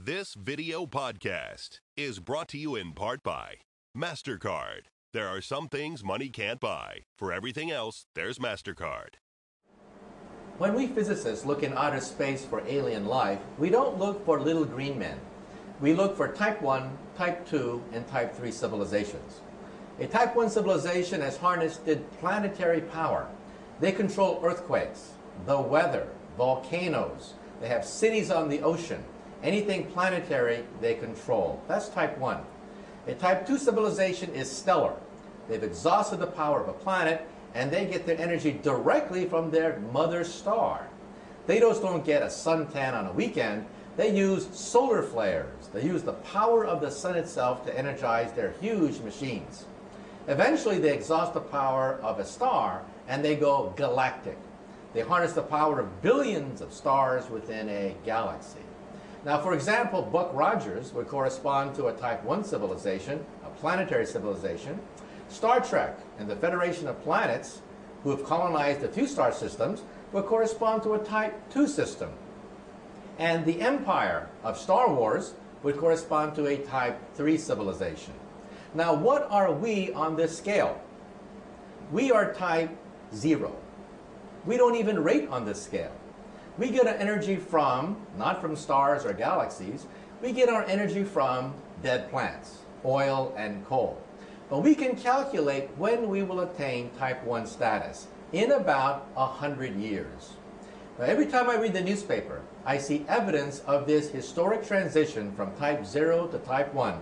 This video podcast is brought to you in part by MasterCard. There are some things money can't buy. For everything else, there's MasterCard. When we physicists look in outer space for alien life, we don't look for little green men. We look for Type 1, Type 2, and Type 3 civilizations. A Type 1 civilization has harnessed planetary power. They control earthquakes, the weather, volcanoes. They have cities on the ocean. Anything planetary, they control. That's Type 1. A Type 2 civilization is stellar. They've exhausted the power of a planet, and they get their energy directly from their mother star. They just don't get a suntan on a weekend. They use solar flares. They use the power of the sun itself to energize their huge machines. Eventually, they exhaust the power of a star, and they go galactic. They harness the power of billions of stars within a galaxy. Now, for example, Buck Rogers would correspond to a Type 1 civilization, a planetary civilization. Star Trek and the Federation of Planets, who have colonized a few star systems, would correspond to a Type 2 system. And the Empire of Star Wars would correspond to a Type 3 civilization. Now, what are we on this scale? We are Type 0. We don't even rate on this scale. We get our energy from, not from stars or galaxies, we get our energy from dead plants, oil and coal. But we can calculate when we will attain Type 1 status, in about 100 years. Now, every time I read the newspaper, I see evidence of this historic transition from Type 0 to Type 1.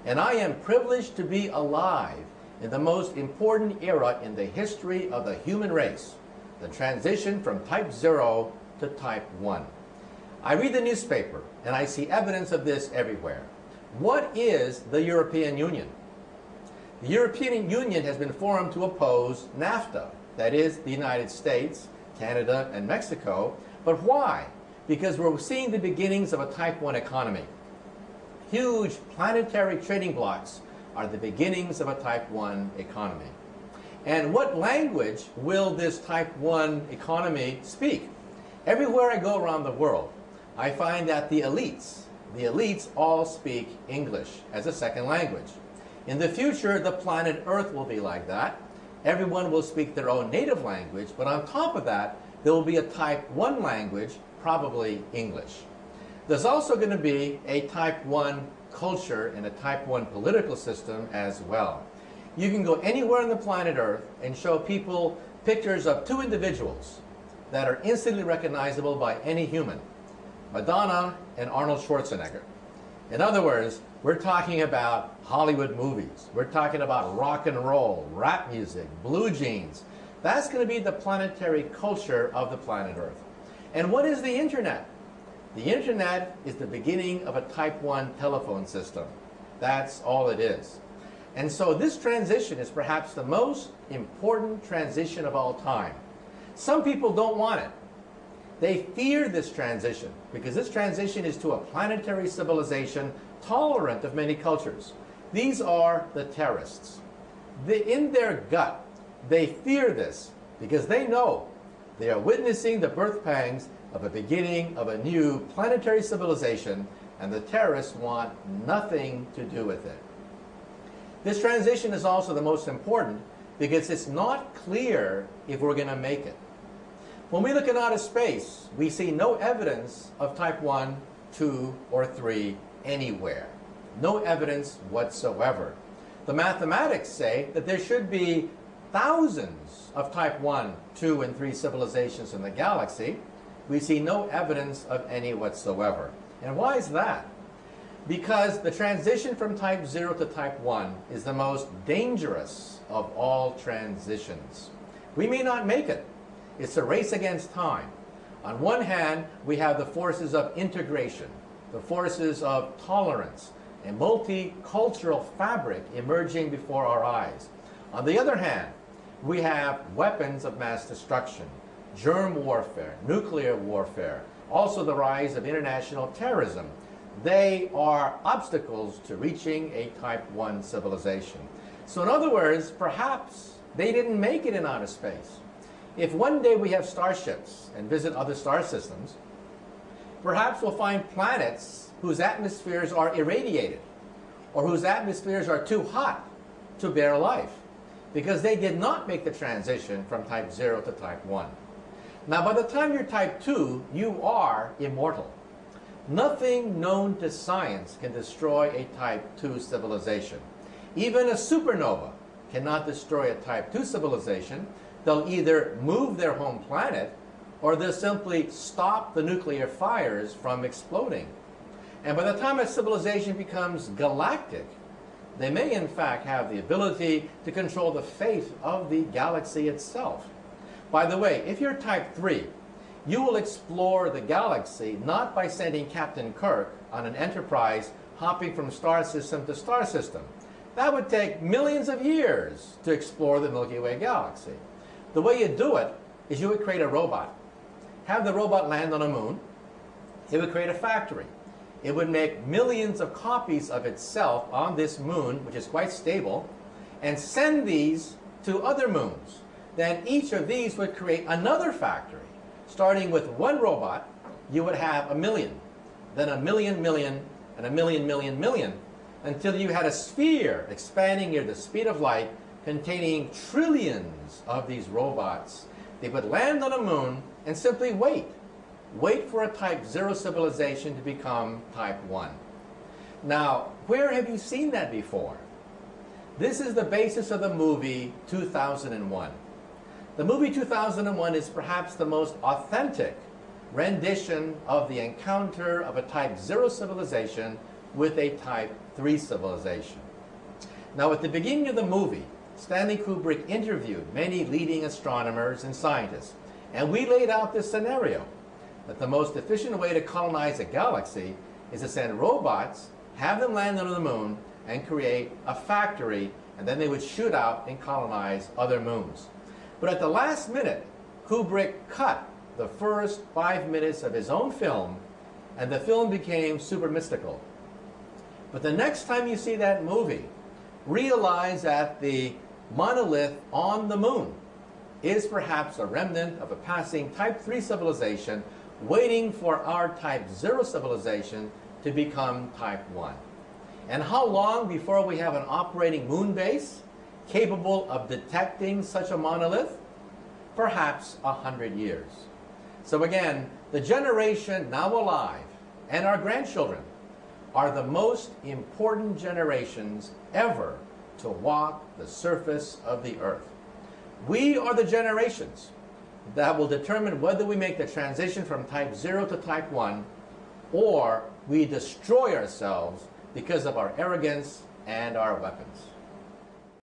And I am privileged to be alive in the most important era in the history of the human race, the transition from Type 0 to Type 1. I read the newspaper and I see evidence of this everywhere. What is the European Union? The European Union has been formed to oppose NAFTA, that is the United States, Canada, and Mexico. But why? Because we're seeing the beginnings of a Type 1 economy. Huge planetary trading blocks are the beginnings of a Type 1 economy. And what language will this Type 1 economy speak? Everywhere I go around the world, I find that the elites all speak English as a second language. In the future, the planet Earth will be like that. Everyone will speak their own native language, but on top of that, there will be a Type 1 language, probably English. There's also going to be a Type 1 culture and a Type 1 political system as well. You can go anywhere on the planet Earth and show people pictures of two individuals that are instantly recognizable by any human, Madonna and Arnold Schwarzenegger. In other words, we're talking about Hollywood movies. We're talking about rock and roll, rap music, blue jeans. That's going to be the planetary culture of the planet Earth. And what is the internet? The internet is the beginning of a Type 1 telephone system. That's all it is. And so this transition is perhaps the most important transition of all time. Some people don't want it. They fear this transition because this transition is to a planetary civilization tolerant of many cultures. These are the terrorists. In their gut, they fear this because they know they are witnessing the birth pangs of a beginning of a new planetary civilization, and the terrorists want nothing to do with it. This transition is also the most important because it's not clear if we're going to make it. When we look at outer space, we see no evidence of Type 1, 2, or 3 anywhere. No evidence whatsoever. The mathematics say that there should be thousands of Type 1, 2, and 3 civilizations in the galaxy. We see no evidence of any whatsoever. And why is that? Because the transition from Type 0 to Type 1 is the most dangerous of all transitions. We may not make it. It's a race against time. On one hand, we have the forces of integration, the forces of tolerance, a multicultural fabric emerging before our eyes. On the other hand, we have weapons of mass destruction, germ warfare, nuclear warfare, also the rise of international terrorism. They are obstacles to reaching a Type 1 civilization. So in other words, perhaps they didn't make it in outer space. If one day we have starships and visit other star systems, Perhaps we'll find planets whose atmospheres are irradiated or whose atmospheres are too hot to bear life because they did not make the transition from type 0 to type 1. Now, by the time you're type 2, you are immortal. Nothing known to science can destroy a type 2 civilization. Even a supernova cannot destroy a type 2 civilization. They'll either move their home planet or they'll simply stop the nuclear fires from exploding. And by the time a civilization becomes galactic, they may in fact have the ability to control the fate of the galaxy itself. By the way, if you're type 3, you will explore the galaxy not by sending Captain Kirk on an Enterprise hopping from star system to star system. That would take millions of years to explore the Milky Way galaxy. The way you do it is you would create a robot. Have the robot land on a moon. It would create a factory. It would make millions of copies of itself on this moon, which is quite stable, and send these to other moons. Then each of these would create another factory. Starting with one robot, you would have a million, then a million million, and a million million million, until you had a sphere expanding near the speed of light, containing trillions of these robots. They would land on a moon and simply wait. Wait for a type 0 civilization to become type 1. Now, where have you seen that before? This is the basis of the movie 2001. The movie 2001 is perhaps the most authentic rendition of the encounter of a type 0 civilization with a type 3 civilization. Now, at the beginning of the movie, Stanley Kubrick interviewed many leading astronomers and scientists, and we laid out this scenario, that the most efficient way to colonize a galaxy is to send robots, have them land on the moon, and create a factory, and then they would shoot out and colonize other moons. But at the last minute, Kubrick cut the first 5 minutes of his own film, and the film became super mystical. But the next time you see that movie, realize that the monolith on the moon is perhaps a remnant of a passing type 3 civilization waiting for our type 0 civilization to become type 1. And how long before we have an operating moon base capable of detecting such a monolith? Perhaps 100 years. So again, the generation now alive and our grandchildren are the most important generations ever to walk the surface of the earth. We are the generations that will determine whether we make the transition from type 0 to type 1 or we destroy ourselves because of our arrogance and our weapons.